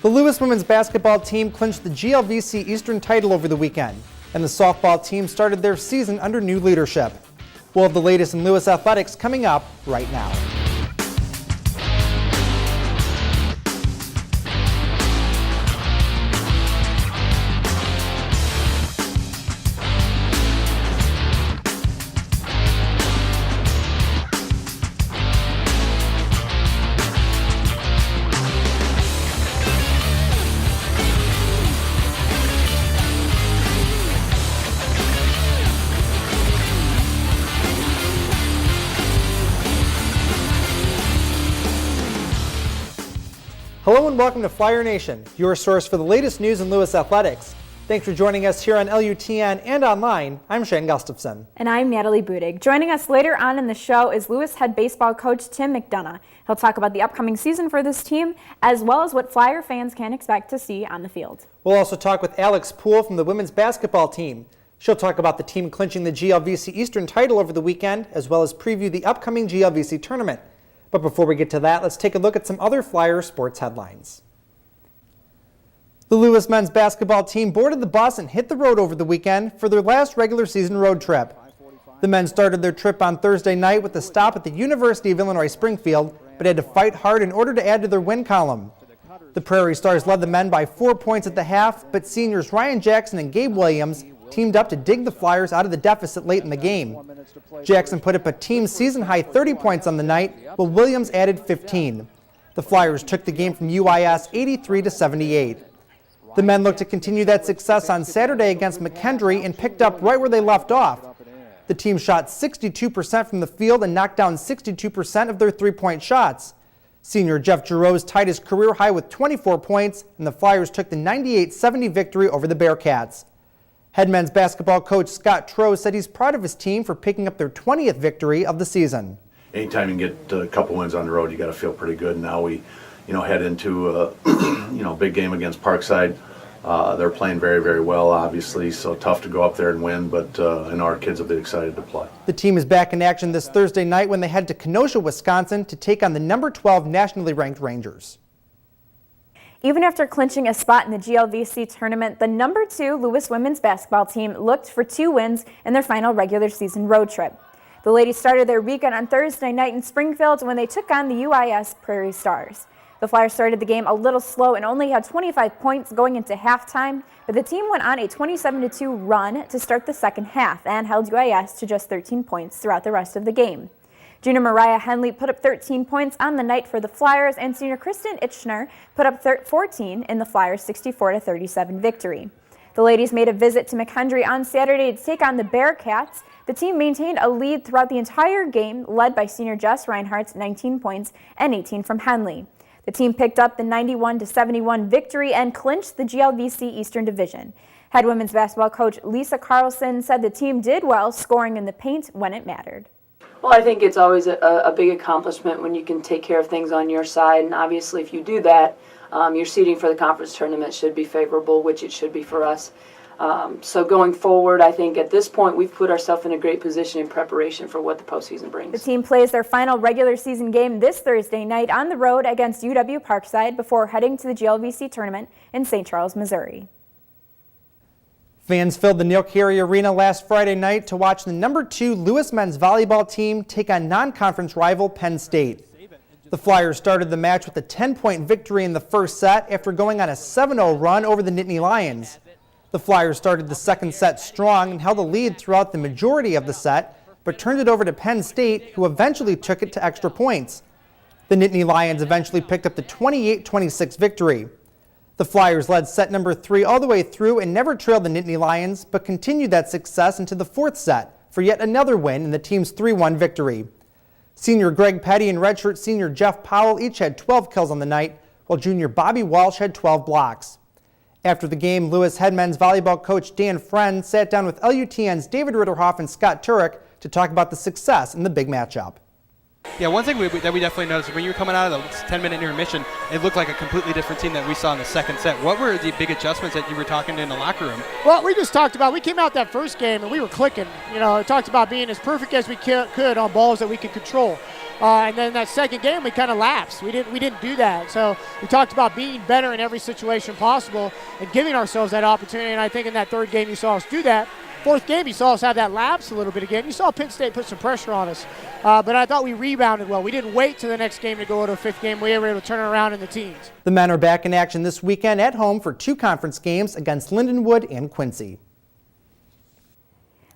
The Lewis women's basketball team clinched the GLVC Eastern title over the weekend, and the softball team started their season under new leadership. We'll have the latest in Lewis athletics coming up right now. Hello and welcome to Flyer Nation, your source for the latest news in Lewis athletics. Thanks for joining us here on LUTN and online. I'm Shane Gustafson. And I'm Natalie Budig. Joining us later on in the show is Lewis head baseball coach Tim McDonough. He'll talk about the upcoming season for this team, as well as what Flyer fans can expect to see on the field. We'll also talk with Alex Poole from the women's basketball team. She'll talk about the team clinching the GLVC Eastern title over the weekend, as well as preview the upcoming GLVC tournament. But before we get to that, let's take a look at some other Flyer sports headlines. The Lewis men's basketball team boarded the bus and hit the road over the weekend for their last regular season road trip. The men started their trip on Thursday night with a stop at the University of Illinois Springfield, but had to fight hard in order to add to their win column. The Prairie Stars led the men by 4 points at the half, but seniors Ryan Jackson and Gabe Williams teamed up to dig the Flyers out of the deficit late in the game. Jackson put up a team season-high 30 points on the night, while Williams added 15. The Flyers took the game from UIS 83-78. The men look to continue that success on Saturday against McKendree and picked up right where they left off. The team shot 62% from the field and knocked down 62% of their three-point shots. Senior Jeff Giroux tied his career high with 24 points, and the Flyers took the 98-70 victory over the Bearcats. Head men's basketball coach Scott Troe said he's proud of his team for picking up their 20th victory of the season. Anytime you get a couple wins on the road, you got to feel pretty good. Now we, head into a big game against Parkside. They're playing very, very well, obviously, so tough to go up there and win, but I know our kids will be excited to play. The team is back in action this Thursday night when they head to Kenosha, Wisconsin to take on the number 12 nationally ranked Rangers. Even after clinching a spot in the GLVC tournament, the number 2 Lewis women's basketball team looked for 2 wins in their final regular season road trip. The ladies started their weekend on Thursday night in Springfield when they took on the UIS Prairie Stars. The Flyers started the game a little slow and only had 25 points going into halftime, but the team went on a 27-2 run to start the second half and held UIS to just 13 points throughout the rest of the game. Junior Mariah Henley put up 13 points on the night for the Flyers, and senior Kristen Itchner put up 14 in the Flyers' 64-37 victory. The ladies made a visit to McKendree on Saturday to take on the Bearcats. The team maintained a lead throughout the entire game, led by senior Jess Reinhardt's 19 points and 18 from Henley. The team picked up the 91-71 victory and clinched the GLVC Eastern Division. Head women's basketball coach Lisa Carlson said the team did well, scoring in the paint when it mattered. Well, I think it's always a big accomplishment when you can take care of things on your side, and obviously if you do that, your seeding for the conference tournament should be favorable, which it should be for us. So going forward, I think at this point we've put ourselves in a great position in preparation for what the postseason brings. The team plays their final regular season game this Thursday night on the road against UW Parkside before heading to the GLVC tournament in St. Charles, Missouri. Fans filled the Neal Carey Arena last Friday night to watch the number 2 Lewis men's volleyball team take on non-conference rival Penn State. The Flyers started the match with a 10-point victory in the first set after going on a 7-0 run over the Nittany Lions. The Flyers started the second set strong and held a lead throughout the majority of the set, but turned it over to Penn State, who eventually took it to extra points. The Nittany Lions eventually picked up the 28-26 victory. The Flyers led set number 3 all the way through and never trailed the Nittany Lions, but continued that success into the fourth set for yet another win in the team's 3-1 victory. Senior Greg Petty and redshirt senior Jeff Powell each had 12 kills on the night, while junior Bobby Walsh had 12 blocks. After the game, Lewis head men's volleyball coach Dan Friend sat down with LUTN's David Ritterhoff and Scott Turek to talk about the success in the big matchup. Yeah, one thing that we definitely noticed, when you were coming out of the 10-minute intermission, it looked like a completely different team that we saw in the second set. What were the big adjustments that you were talking in the locker room? Well, we just talked about, we came out that first game and we were clicking. We talked about being as perfect as we could on balls that we could control. And then that second game, we kind of lapsed. We didn't do that. So we talked about being better in every situation possible and giving ourselves that opportunity. And I think in that third game, you saw us do that. Fourth game, you saw us have that lapse a little bit again. You saw Penn State put some pressure on us. But I thought we rebounded well. We didn't wait to the next game to go to a fifth game. We were able to turn it around in the teens. The men are back in action this weekend at home for 2 conference games against Lindenwood and Quincy.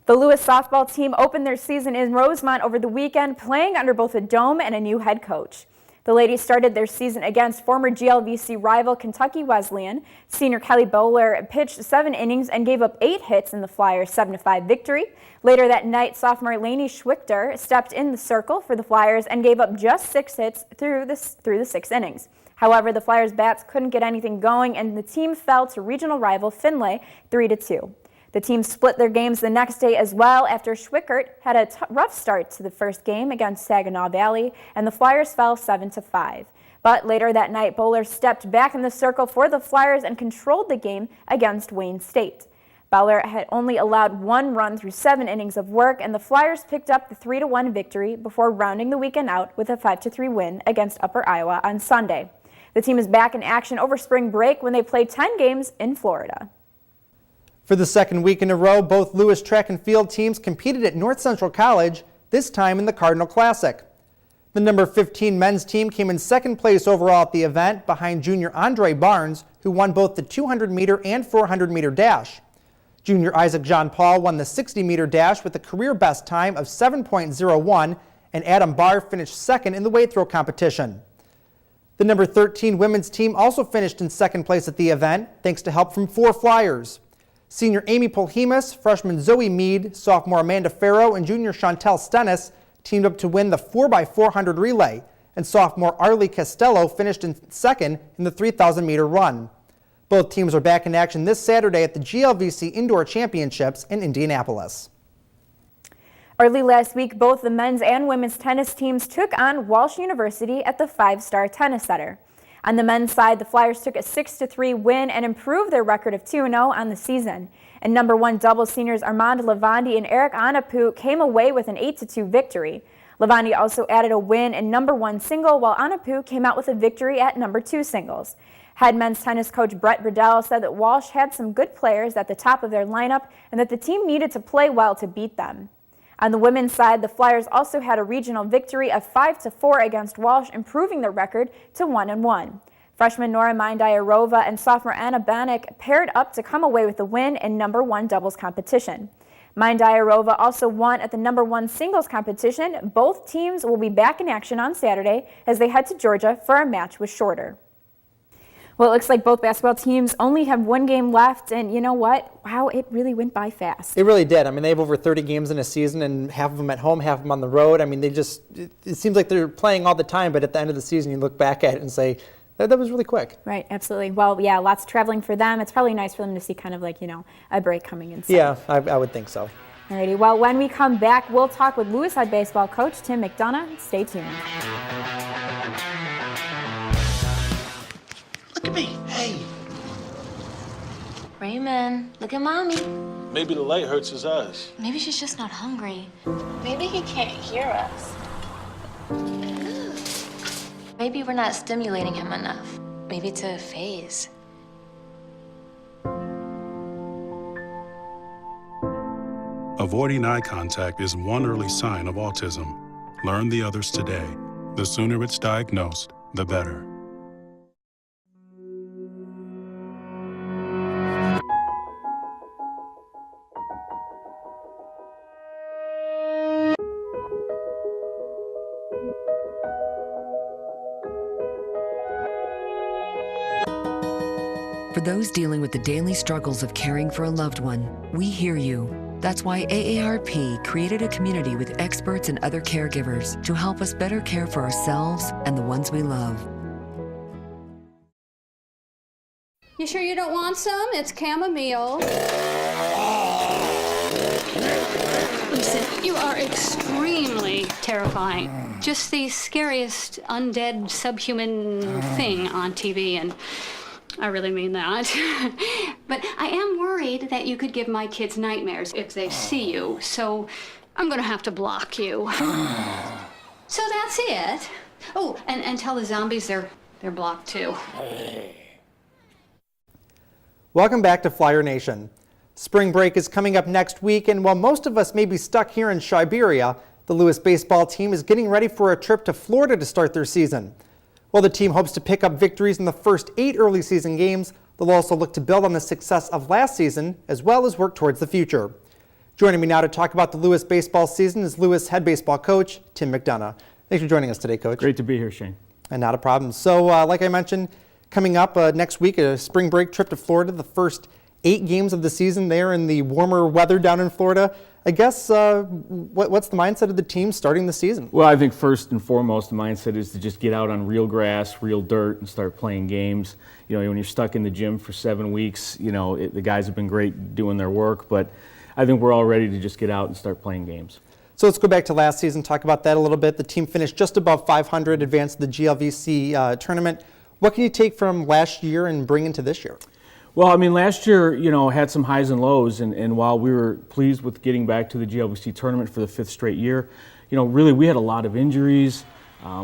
The Lewis softball team opened their season in Rosemont over the weekend, playing under both a dome and a new head coach. The ladies started their season against former GLVC rival Kentucky Wesleyan. Senior Kelly Bowler pitched 7 innings and gave up 8 hits in the Flyers' 7-5 victory. Later that night, sophomore Lainey Schwichter stepped in the circle for the Flyers and gave up just 6 hits through the 6 innings. However, the Flyers' bats couldn't get anything going, and the team fell to regional rival Finlay 3-2. The team split their games the next day as well after Schwickert had a rough start to the first game against Saginaw Valley, and the Flyers fell 7-5. But later that night, Bowler stepped back in the circle for the Flyers and controlled the game against Wayne State. Bowler had only allowed 1 run through 7 innings of work, and the Flyers picked up the 3-1 victory before rounding the weekend out with a 5-3 win against Upper Iowa on Sunday. The team is back in action over spring break when they play 10 games in Florida. For the second week in a row, both Lewis track and field teams competed at North Central College, this time in the Cardinal Classic. The number 15 men's team came in second place overall at the event behind junior Andre Barnes, who won both the 200-meter and 400-meter dash. Junior Isaac John Paul won the 60-meter dash with a career best time of 7.01, and Adam Barr finished second in the weight throw competition. The number 13 women's team also finished in second place at the event, thanks to help from 4 Flyers. Senior Amy Polhemus, freshman Zoe Mead, sophomore Amanda Farrow, and junior Chantel Stennis teamed up to win the 4x400 relay, and sophomore Arlie Castello finished in second in the 3,000-meter run. Both teams are back in action this Saturday at the GLVC Indoor Championships in Indianapolis. Early last week, both the men's and women's tennis teams took on Walsh University at the 5-Star Tennis Center. On the men's side, the Flyers took a 6-3 win and improved their record of 2-0 on the season. And number 1 doubles seniors Armand Lavandi and Eric Anapu came away with an 8-2 victory. Lavandi also added a win in number 1 single, while Anapu came out with a victory at number 2 singles. Head men's tennis coach Brett Burdell said that Walsh had some good players at the top of their lineup and that the team needed to play well to beat them. On the women's side, the Flyers also had a regional victory of 5-4 against Walsh, improving their record to 1-1. Freshman Nora Mindayarova and sophomore Anna Banik paired up to come away with the win in number 1 doubles competition. Mindayarova also won at the number 1 singles competition. Both teams will be back in action on Saturday as they head to Georgia for a match with Shorter. Well, it looks like both basketball teams only have 1 game left, and you know what? Wow, it really went by fast. It really did. I mean, they have over 30 games in a season, and half of them at home, half of them on the road. I mean, it seems like they're playing all the time, but at the end of the season, you look back at it and say, that was really quick. Right, absolutely. Well, yeah, lots of traveling for them. It's probably nice for them to see kind of like, a break coming in. Yeah, I would think so. Alrighty, well, when we come back, we'll talk with Lewis Head baseball coach Tim McDonough. Stay tuned. Look at me. Hey. Raymond, look at Mommy. Maybe the light hurts his eyes. Maybe she's just not hungry. Maybe he can't hear us. Maybe we're not stimulating him enough. Maybe to phase. Avoiding eye contact is one early sign of autism. Learn the others today. The sooner it's diagnosed, the better. For those dealing with the daily struggles of caring for a loved one, we hear you. That's why AARP created a community with experts and other caregivers to help us better care for ourselves and the ones we love. You sure you don't want some? It's chamomile. Listen, you are extremely terrifying. Just the scariest undead subhuman thing on TV, and I really mean that. But I am worried that you could give my kids nightmares if they see you, so I'm gonna have to block you. So that's it. Oh, and tell the zombies they're blocked too. Welcome back to Flyer Nation. Spring break is coming up next week, and while most of us may be stuck here in Siberia, the Lewis baseball team is getting ready for a trip to Florida to start their season. While the team hopes to pick up victories in the first 8 early season games, they'll also look to build on the success of last season as well as work towards the future. Joining me now to talk about the Lewis baseball season is Lewis head baseball coach Tim McDonough. Thanks for joining us today, Coach. Great to be here, Shane. And not a problem. So, like I mentioned, coming up next week, a spring break trip to Florida, the first 8 games of the season there in the warmer weather down in Florida. I guess, what's the mindset of the team starting the season? Well, I think first and foremost, the mindset is to just get out on real grass, real dirt, and start playing games. You know, when you're stuck in the gym for 7 weeks, you know, the guys have been great doing their work, but I think we're all ready to just get out and start playing games. So let's go back to last season, talk about that a little bit. The team finished just above 500, advanced to the GLVC tournament. What can you take from last year and bring into this year? Well, I mean, last year, you know, had some highs and lows, and while we were pleased with getting back to the GLVC tournament for the 5th straight year, you know, really we had a lot of injuries.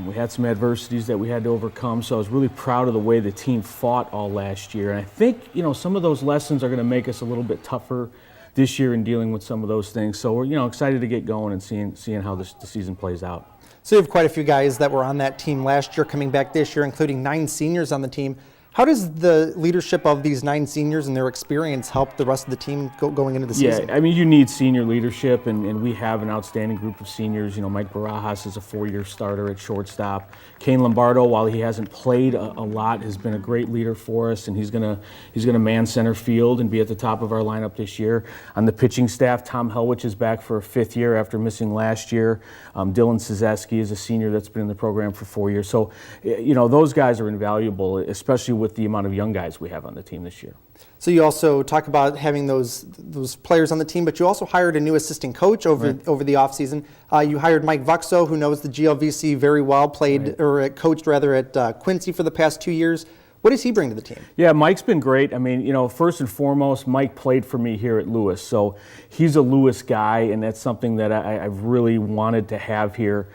We had some adversities that we had to overcome, so I was really proud of the way the team fought all last year. And I think, you know, some of those lessons are going to make us a little bit tougher this year in dealing with some of those things. So we're, you know, excited to get going and seeing how the season plays out. So you have quite a few guys that were on that team last year coming back this year, including 9 seniors on the team. How does the leadership of these 9 seniors and their experience help the rest of the team going into the season? Yeah, I mean, you need senior leadership, and we have an outstanding group of seniors. You know, Mike Barajas is a 4-year starter at shortstop. Kane Lombardo, while he hasn't played a lot, has been a great leader for us, and he's gonna man center field and be at the top of our lineup this year. On the pitching staff, Tom Helwich is back for a 5th year after missing last year. Dylan Szewski is a senior that's been in the program for 4 years. So, you know, those guys are invaluable, especially with the amount of young guys we have on the team this year. So you also talk about having those players on the team, but you also hired a new assistant coach over the offseason. You hired Mike Vuxo, who knows the GLVC very well, coached at Quincy for the past 2 years. What does he bring to the team? Yeah, Mike's been great. I mean, you know, first and foremost, Mike played for me here at Lewis, so he's a Lewis guy, and that's something that I've really wanted to have here.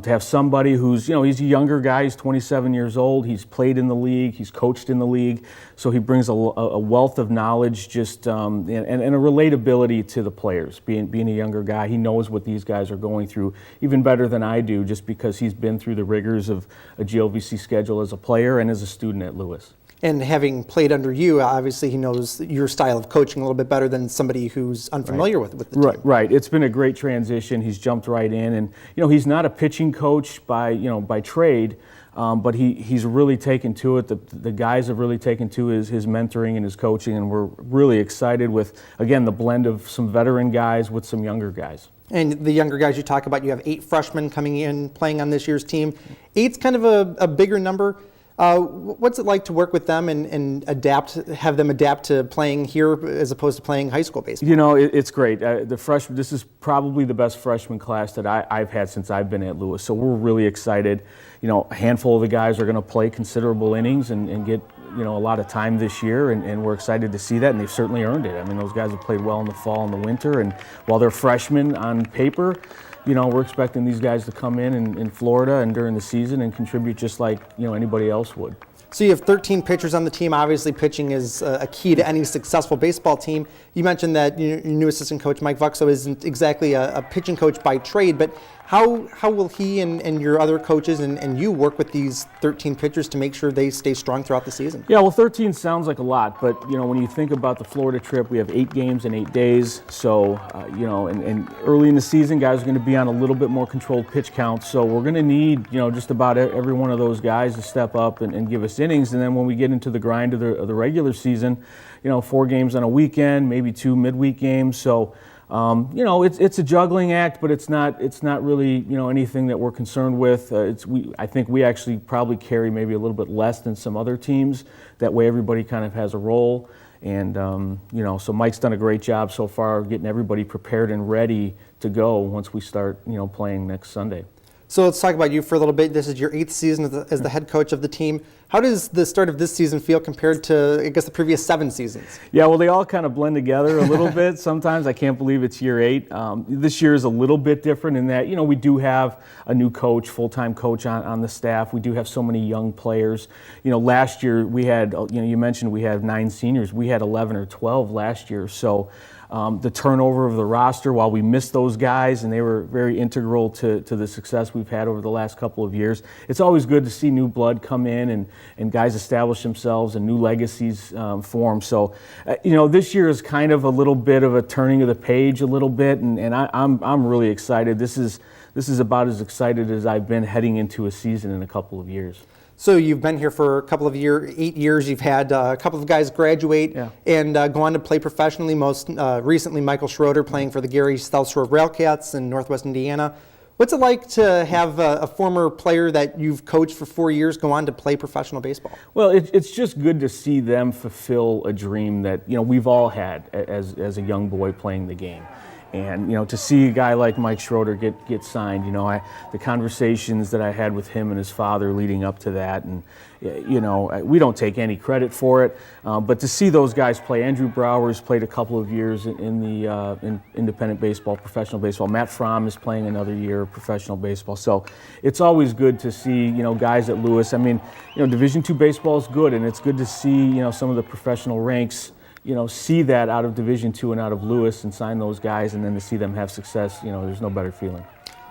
To have somebody who's, you know, he's a younger guy, he's 27 years old, he's played in the league, he's coached in the league, so he brings a wealth of knowledge just and a relatability to the players. Being a younger guy, he knows what these guys are going through even better than I do, just because he's been through the rigors of a GLVC schedule as a player and as a student at Lewis. And having played under you, obviously he knows your style of coaching a little bit better than somebody who's unfamiliar with the team. Right. It's been a great transition. He's jumped right in, and you know, he's not a pitching coach by trade, but he's really taken to it. The guys have really taken to his mentoring and his coaching, and we're really excited with, again, the blend of some veteran guys with some younger guys. And the younger guys you talk about, you have 8 freshmen coming in playing on this year's team. 8's kind of a bigger number. What's it like to work with them and have them adapt to playing here as opposed to playing high school baseball? You know, it's great. This is probably the best freshman class that I've had since I've been at Lewis. So we're really excited. You know, a handful of the guys are going to play considerable innings and get, you know, a lot of time this year, and we're excited to see that, and they've certainly earned it. I mean, those guys have played well in the fall and the winter, and while they're freshmen on paper, you know, we're expecting these guys to come in Florida and during the season and contribute just like, you know, anybody else would. So you have 13 pitchers on the team. Obviously, pitching is a key to any successful baseball team. You mentioned that your new assistant coach, Mike Vuxo, isn't exactly a pitching coach by trade, but how will he and your other coaches and you work with these 13 pitchers to make sure they stay strong throughout the season? Yeah, well, 13 sounds like a lot, but you know, when you think about the Florida trip, we have 8 games in 8 days. So you know, and early in the season, guys are going to be on a little bit more controlled pitch count. So we're going to need, you know, just about every one of those guys to step up and give us innings. And then when we get into the grind of the regular season, you know, 4 games on a weekend, maybe 2 midweek games. So you know, it's a juggling act, but it's not really, you know, anything that we're concerned with. I think we actually probably carry maybe a little bit less than some other teams. That way, everybody kind of has a role, and you know, so Mike's done a great job so far getting everybody prepared and ready to go once we start, you know, playing next Sunday. So let's talk about you for a little bit. This is your 8th season as the head coach of the team. How does the start of this season feel compared to, I guess, the previous 7 seasons? Yeah, well, they all kind of blend together a little bit. Sometimes I can't believe it's year 8. This year is a little bit different in that, we do have a new coach, full-time coach on the staff. We do have so many young players. Last year we had, you mentioned we had 9 seniors. We had 11 or 12 last year. So the turnover of the roster, while we missed those guys and they were very integral to the success we've had over the last couple of years, it's always good to see new blood come in and guys establish themselves and new legacies form. So, this year is kind of a little bit of a turning of the page a little bit, and I'm really excited. This is about as excited as I've been heading into a season in a couple of years. So you've been here for a couple of 8 years. You've had a couple of guys graduate and go on to play professionally. Most recently, Michael Schroeder playing for the Gary South Shore Railcats in Northwest Indiana. What's it like to have a former player that you've coached for 4 years go on to play professional baseball? Well, it's just good to see them fulfill a dream that we've all had as a young boy playing the game. And to see a guy like Mike Schroeder get signed, the conversations that I had with him and his father leading up to that, and we don't take any credit for it, but to see those guys play. Andrew Brower's played a couple of years in independent baseball, professional baseball. Matt Fromm is playing another year of professional baseball. So it's always good to see guys at Lewis. I mean, Division II baseball is good, and it's good to see some of the professional ranks see that out of Division II and out of Lewis and sign those guys, and then to see them have success, there's no better feeling.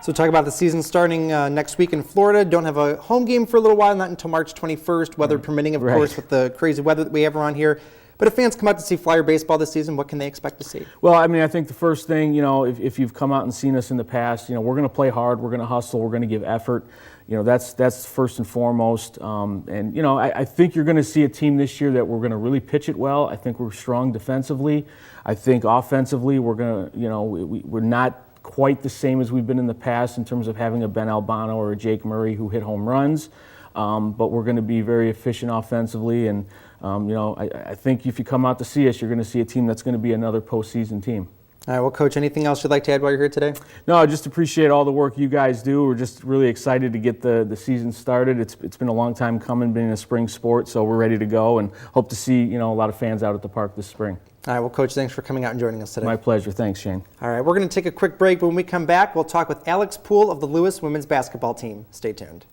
So talk about the season starting next week in Florida. Don't have a home game for a little while, not until March 21st, weather permitting, of course, with the crazy weather that we have around here. But if fans come out to see Flyer baseball this season, what can they expect to see? Well, I think the first thing, if you've come out and seen us in the past, we're going to play hard, we're going to hustle, we're going to give effort. That's first and foremost. I think you're going to see a team this year that we're going to really pitch it well. I think we're strong defensively. I think offensively we're going to, we're not quite the same as we've been in the past in terms of having a Ben Albano or a Jake Murray who hit home runs. But we're going to be very efficient offensively. And, I think if you come out to see us, you're going to see a team that's going to be another postseason team. All right, well, Coach, anything else you'd like to add while you're here today? No, I just appreciate all the work you guys do. We're just really excited to get the season started. It's been a long time coming, being a spring sport, so we're ready to go and hope to see a lot of fans out at the park this spring. All right, well, Coach, thanks for coming out and joining us today. My pleasure. Thanks, Shane. All right, we're going to take a quick break, but when we come back, we'll talk with Alex Poole of the Lewis women's basketball team. Stay tuned.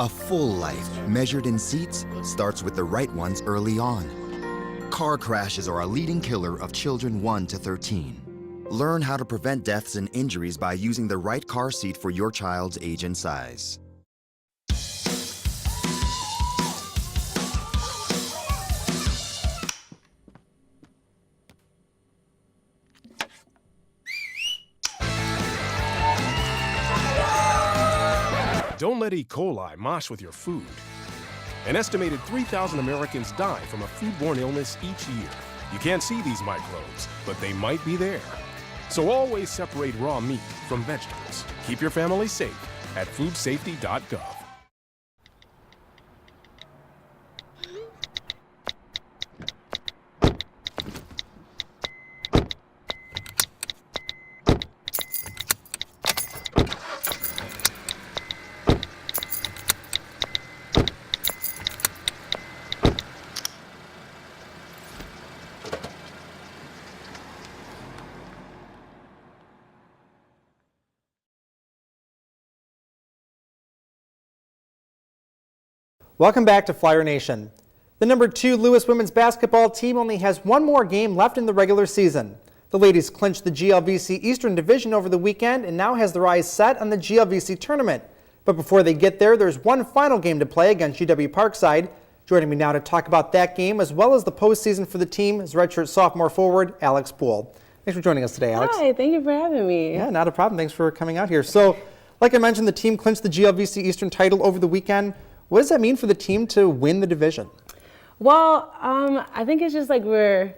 A full life, measured in seats, starts with the right ones early on. Car crashes are a leading killer of children 1 to 13. Learn how to prevent deaths and injuries by using the right car seat for your child's age and size. Don't let E. coli mosh with your food. An estimated 3,000 Americans die from a foodborne illness each year. You can't see these microbes, but they might be there. So always separate raw meat from vegetables. Keep your family safe at foodsafety.gov. Welcome back to Flyer Nation. The number 2 Lewis women's basketball team only has one more game left in the regular season. The ladies clinched the GLVC Eastern Division over the weekend and now has their eyes set on the GLVC tournament. But before they get there, there's one final game to play against UW Parkside. Joining me now to talk about that game as well as the postseason for the team is redshirt sophomore forward Alex Poole. Thanks for joining us today, Alex. Hi, thank you for having me. Yeah, not a problem. Thanks for coming out here. So, like I mentioned, the team clinched the GLVC Eastern title over the weekend. What does that mean for the team to win the division? Well, I think it's just like we're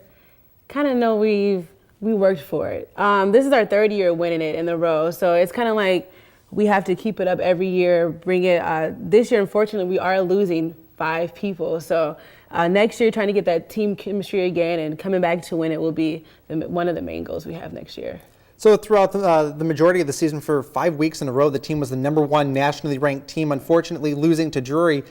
kind of know we've We worked for it. This is our third year winning it in a row, so it's kind of like we have to keep it up every year, bring it. This year, unfortunately, we are losing 5 people, so next year trying to get that team chemistry again and coming back to win it will be one of the main goals we have next year. So throughout the majority of the season, for 5 weeks in a row, the team was the #1 nationally ranked team, unfortunately losing to Drury.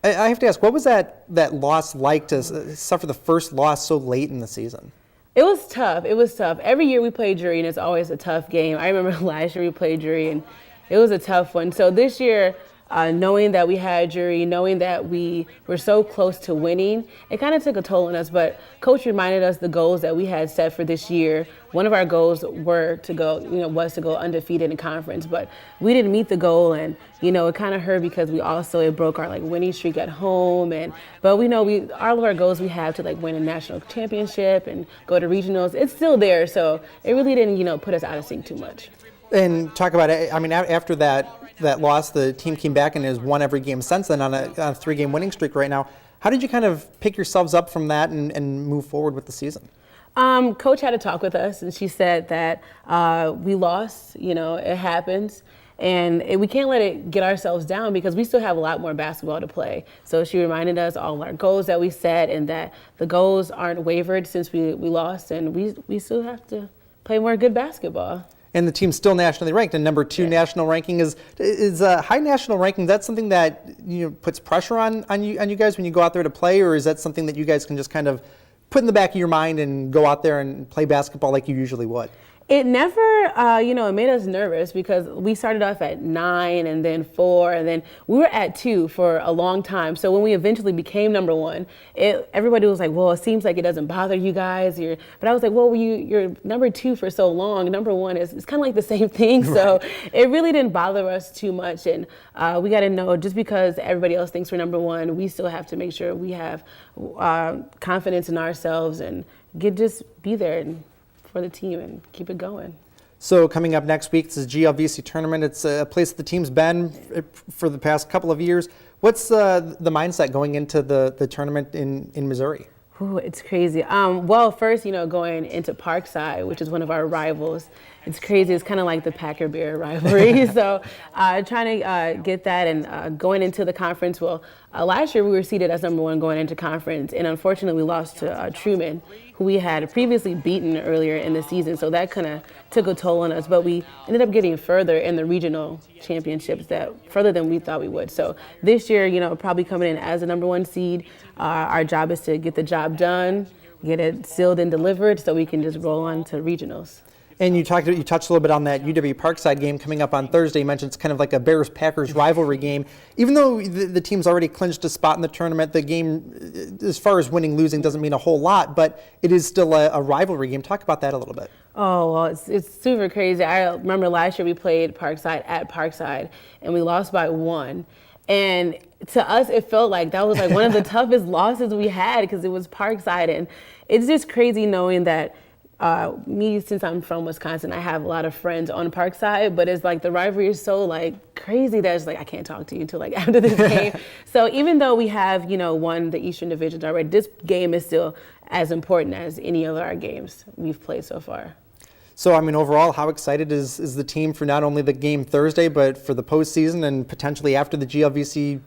I have to ask, what was that loss like to suffer the first loss so late in the season? It was tough. It was tough. Every year we play Drury, and it's always a tough game. I remember last year we played Drury, and it was a tough one. So this year, knowing that we had Drury, knowing that we were so close to winning, it kind of took a toll on us. But Coach reminded us the goals that we had set for this year. One of our goals was to go undefeated in conference, but we didn't meet the goal, and it kind of hurt because it broke our winning streak at home. But we know all of our goals we have to win a national championship and go to regionals. It's still there, so it really didn't put us out of sync too much. And talk about it. I mean, after that loss, the team came back and has won every game since then on a 3-game winning streak right now. How did you kind of pick yourselves up from that and move forward with the season? Coach had a talk with us, and she said that we lost. It happens, and we can't let it get ourselves down because we still have a lot more basketball to play. So she reminded us all our goals that we set, and that the goals aren't wavered since we lost, and we still have to play more good basketball. And the team's still nationally ranked, and #2 national ranking is high national ranking. That's something that puts pressure on you guys when you go out there to play, or is that something that you guys can just kind of put in the back of your mind and go out there and play basketball like you usually would? It never, it made us nervous because we started off at 9 and then 4, and then we were at 2 for a long time. So when we eventually became #1, everybody was like, well, it seems like it doesn't bother you guys. But I was like, well, you're #2 for so long. #1 is kind of like the same thing. Right. So it really didn't bother us too much. And we got to know, just because everybody else thinks we're #1, we still have to make sure we have confidence in ourselves and just be there for the team and keep it going. So coming up next week, it's the GLVC tournament. It's a place that the team's been for the past couple of years. What's the mindset going into the tournament in Missouri? Ooh, it's crazy. Well, first, going into Parkside, which is one of our rivals, it's crazy. It's kind of like the Packer-Bear rivalry. So trying to get that and going into the conference. Well, last year we were seeded as #1 going into conference, and unfortunately we lost to Truman, who we had previously beaten earlier in the season. So that kind of took a toll on us, but we ended up getting further in the regional championships, further than we thought we would. So this year, probably coming in as a #1 seed, our job is to get the job done, get it sealed and delivered so we can just roll on to regionals. And you touched a little bit on that UW Parkside game coming up on Thursday. You mentioned it's kind of like a Bears-Packers rivalry game. Even though the team's already clinched a spot in the tournament, the game, as far as winning, losing, doesn't mean a whole lot, but it is still a rivalry game. Talk about that a little bit. Oh, well, it's super crazy. I remember last year we played Parkside at Parkside, and we lost by 1. And to us, it felt like that was one of the toughest losses we had because it was Parkside. And it's just crazy knowing that me, since I'm from Wisconsin, I have a lot of friends on Parkside, but it's the rivalry is so crazy that it's I can't talk to you until after this game. So even though we have, won the Eastern Divisions already, this game is still as important as any of our games we've played so far. So, overall, how excited is the team for not only the game Thursday, but for the postseason and potentially after the GLVC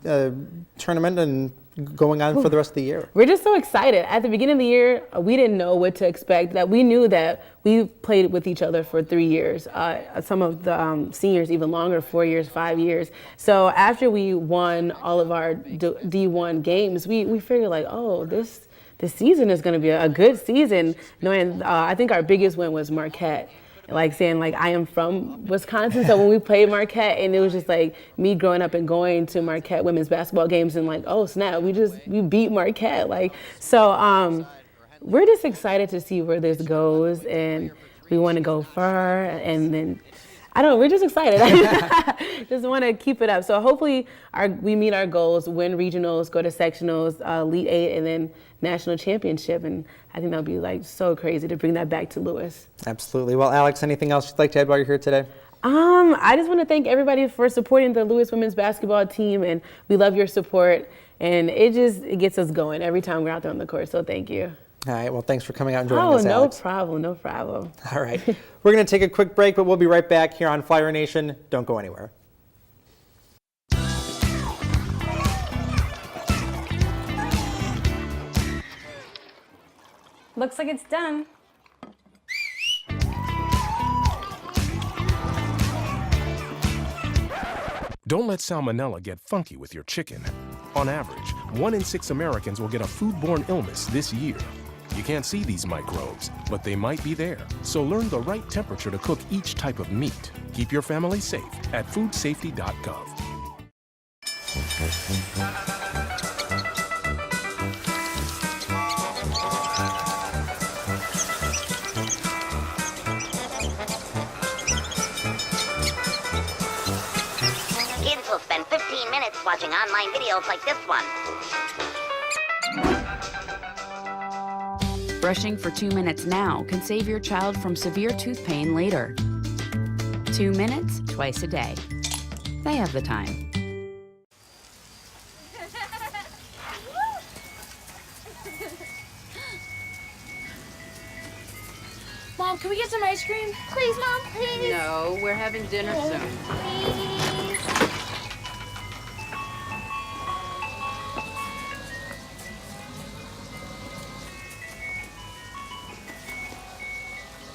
tournament and going on for the rest of the year? We're just so excited. At the beginning of the year, we didn't know what to expect. That we knew that we played with each other for 3 years. Some of the seniors even longer, 4 years, 5 years. So after we won all of our D1 games, we figured this season is going to be a good season. Knowing, I think our biggest win was Marquette. Saying I am from Wisconsin, so when we played Marquette, and it was just me growing up and going to Marquette women's basketball games, and oh snap, we beat Marquette. So we're just excited to see where this goes, and we want to go far, and then we're just excited. Just want to keep it up. So hopefully we meet our goals, win regionals, go to sectionals, Elite 8, and then national championship. And I think that'll be so crazy to bring that back to Lewis. Absolutely. Well, Alex, anything else you'd like to add while you're here today? I just want to thank everybody for supporting the Lewis women's basketball team, and we love your support. And it gets us going every time we're out there on the court. So thank you. All right, well, thanks for coming out and joining us, no Alex. problem, no problem. All right. We're going to take a quick break, but we'll be right back here on Flyer Nation. Don't go anywhere. Looks like it's done. Don't let salmonella get funky with your chicken. On average, 1 in 6 Americans will get a foodborne illness this year. You can't see these microbes, but they might be there. So learn the right temperature to cook each type of meat. Keep your family safe at foodsafety.gov. Kids will spend 15 minutes watching online videos like this one. Brushing for 2 minutes now can save your child from severe tooth pain later. 2 minutes twice a day. They have the time. Mom, can we get some ice cream? Please, Mom, please. No, we're having dinner soon.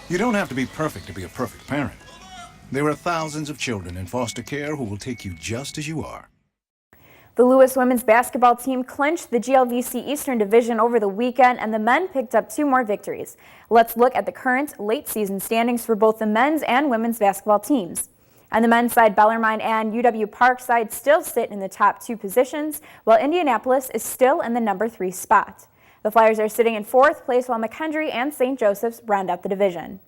You don't have to be perfect to be a perfect parent. There are thousands of children in foster care who will take you just as you are. The Lewis women's basketball team clinched the GLVC Eastern Division over the weekend, and the men picked up 2 more victories. Let's look at the current late season standings for both the men's and women's basketball teams. On the men's side, Bellarmine and UW Parkside still sit in the top 2 positions, while Indianapolis is still in the number 3 spot. The Flyers are sitting in 4th place, while McKendree and St. Joseph's round out the division.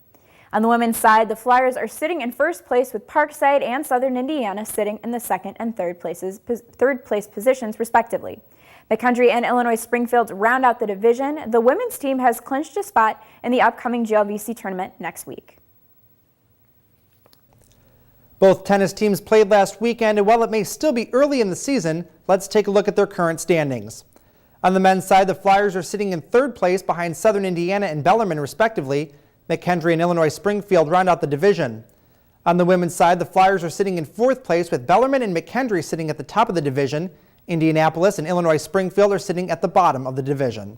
On the women's side, the Flyers are sitting in 1st place, with Parkside and Southern Indiana sitting in the 2nd and 3rd place positions, respectively. McKendree and Illinois Springfield round out the division. The women's team has clinched a spot in the upcoming GLVC tournament next week. Both tennis teams played last weekend, and while it may still be early in the season, let's take a look at their current standings. On the men's side, the Flyers are sitting in 3rd place behind Southern Indiana and Bellarmine, respectively. McKendree and Illinois Springfield round out the division. On the women's side, the Flyers are sitting in 4th place, with Bellarmine and McKendree sitting at the top of the division. Indianapolis and Illinois Springfield are sitting at the bottom of the division.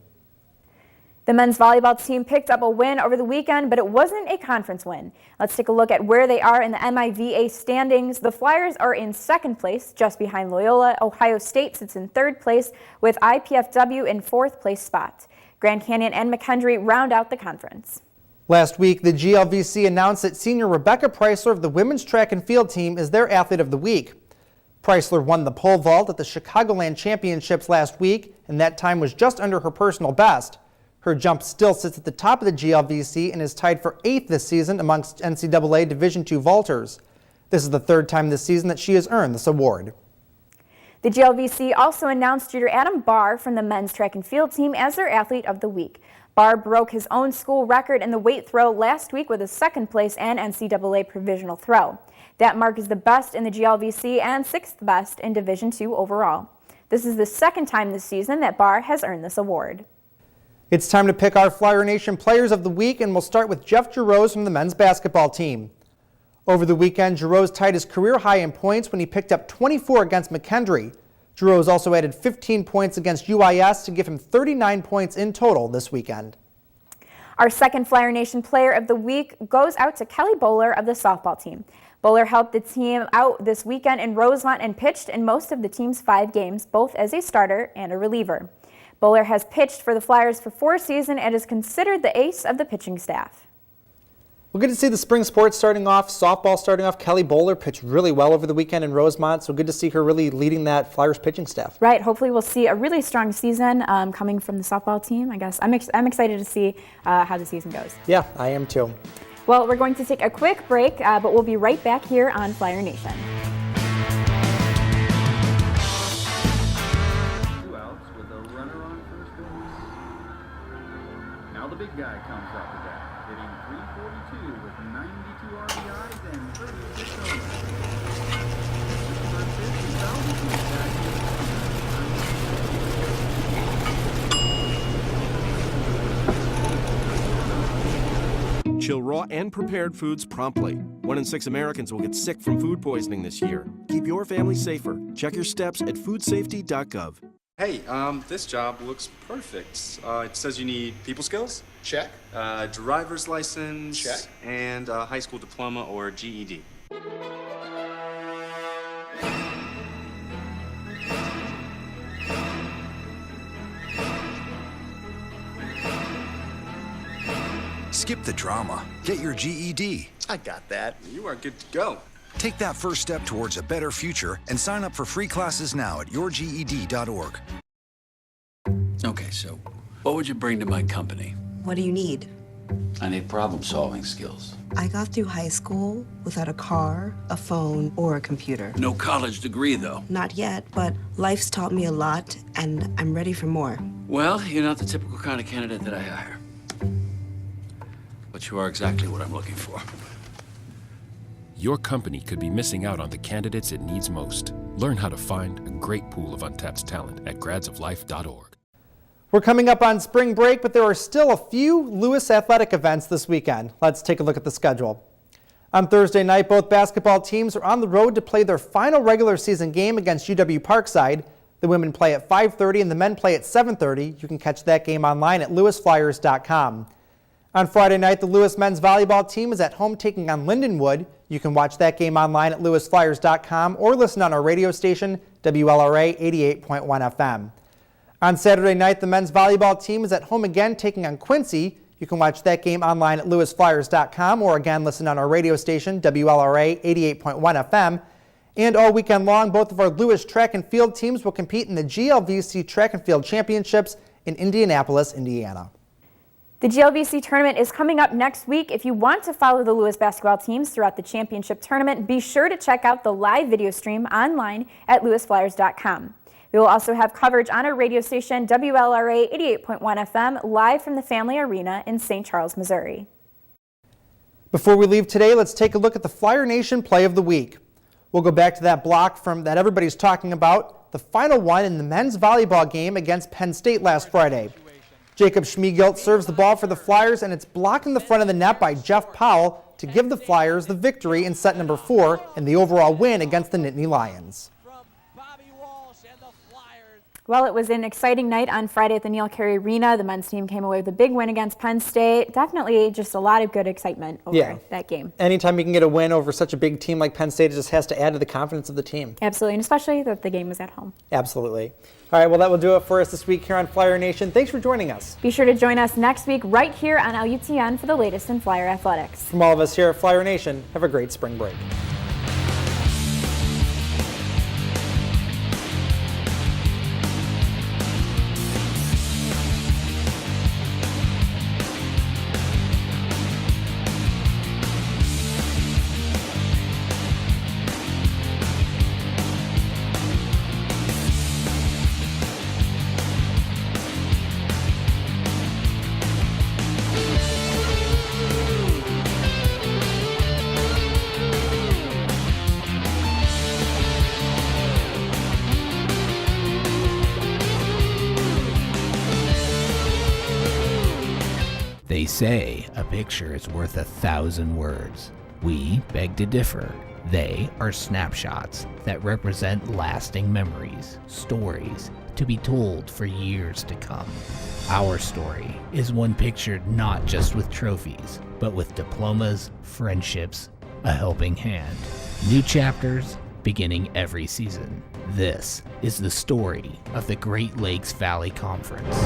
The men's volleyball team picked up a win over the weekend, but it wasn't a conference win. Let's take a look at where they are in the MIVA standings. The Flyers are in 2nd place, just behind Loyola. Ohio State sits in 3rd place, with IPFW in 4th place spot. Grand Canyon and McKendree round out the conference. Last week, the GLVC announced that senior Rebecca Preisler of the women's track and field team is their athlete of the week. Preisler won the pole vault at the Chicagoland Championships last week, and that time was just under her personal best. Her jump still sits at the top of the GLVC and is tied for 8th this season amongst NCAA Division II vaulters. This is the 3rd time this season that she has earned this award. The GLVC also announced shooter Adam Barr from the men's track and field team as their athlete of the week. Barr broke his own school record in the weight throw last week with a 2nd place and NCAA provisional throw. That mark is the best in the GLVC and 6th best in Division II overall. This is the 2nd time this season that Barr has earned this award. It's time to pick our Flyer Nation Players of the Week, and we'll start with Jeff Giroux from the men's basketball team. Over the weekend, Giroux tied his career high in points when he picked up 24 against McKendree. Giroux also added 15 points against UIS to give him 39 points in total this weekend. Our second Flyer Nation Player of the Week goes out to Kelly Bowler of the softball team. Bowler helped the team out this weekend in Rosemont and pitched in most of the team's 5 games, both as a starter and a reliever. Bowler has pitched for the Flyers for 4 seasons and is considered the ace of the pitching staff. We're good to see the spring sports starting off, softball starting off. Kelly Bowler pitched really well over the weekend in Rosemont, so good to see her really leading that Flyers pitching staff. Right, hopefully we'll see a really strong season coming from the softball team. I guess I'm excited to see how the season goes. Yeah, I am too. Well, we're going to take a quick break, but we'll be right back here on Flyer Nation. 2 outs with a runner on first base. Now the big guy comes up to bat, hitting .342 with 92 RBIs and 36 homers. Chill raw and prepared foods promptly. 1 in 6 Americans will get sick from food poisoning this year. Keep your family safer. Check your steps at foodsafety.gov. Hey, this job looks perfect. It says you need people skills? Check. Driver's license? Check. And a high school diploma or GED. Skip the drama. Get your GED. I got that. You are good to go. Take that first step towards a better future and sign up for free classes now at yourged.org. Okay, so what would you bring to my company? What do you need? I need problem-solving skills. I got through high school without a car, a phone, or a computer. No college degree, though. Not yet, but life's taught me a lot, and I'm ready for more. Well, you're not the typical kind of candidate that I hire. But you are exactly what I'm looking for. Your company could be missing out on the candidates it needs most. Learn how to find a great pool of untapped talent at gradsoflife.org. We're coming up on spring break, but there are still a few Lewis athletic events this weekend. Let's take a look at the schedule. On Thursday night, both basketball teams are on the road to play their final regular season game against UW Parkside. The women play at 5:30 and the men play at 7:30. You can catch that game online at lewisflyers.com. On Friday night, the Lewis men's volleyball team is at home taking on Lindenwood. You can watch that game online at lewisflyers.com or listen on our radio station, WLRA 88.1 FM. On Saturday night, the men's volleyball team is at home again taking on Quincy. You can watch that game online at lewisflyers.com or again listen on our radio station, WLRA 88.1 FM. And all weekend long, both of our Lewis track and field teams will compete in the GLVC Track and Field Championships in Indianapolis, Indiana. The GLVC tournament is coming up next week. If you want to follow the Lewis basketball teams throughout the championship tournament, be sure to check out the live video stream online at lewisflyers.com. We will also have coverage on our radio station, WLRA 88.1 FM, live from the Family Arena in St. Charles, Missouri. Before we leave today, let's take a look at the Flyer Nation Play of the Week. We'll go back to that block that everybody's talking about, the final one in the men's volleyball game against Penn State last Friday. Jacob Schmiegilt serves the ball for the Flyers, and it's blocked in the front of the net by Jeff Powell to give the Flyers the victory in set number 4 and the overall win against the Nittany Lions. Well, it was an exciting night on Friday at the Neil Carey Arena. The men's team came away with a big win against Penn State. Definitely just a lot of good excitement over that game. Anytime you can get a win over such a big team like Penn State, it just has to add to the confidence of the team. Absolutely, and especially that the game was at home. Absolutely. All right, well, that will do it for us this week here on Flyer Nation. Thanks for joining us. Be sure to join us next week right here on LUTN for the latest in Flyer athletics. From all of us here at Flyer Nation, have a great spring break. They say a picture is worth 1,000 words. We beg to differ. They are snapshots that represent lasting memories, stories to be told for years to come. Our story is one pictured not just with trophies, but with diplomas, friendships, a helping hand. New chapters beginning every season. This is the story of the Great Lakes Valley Conference.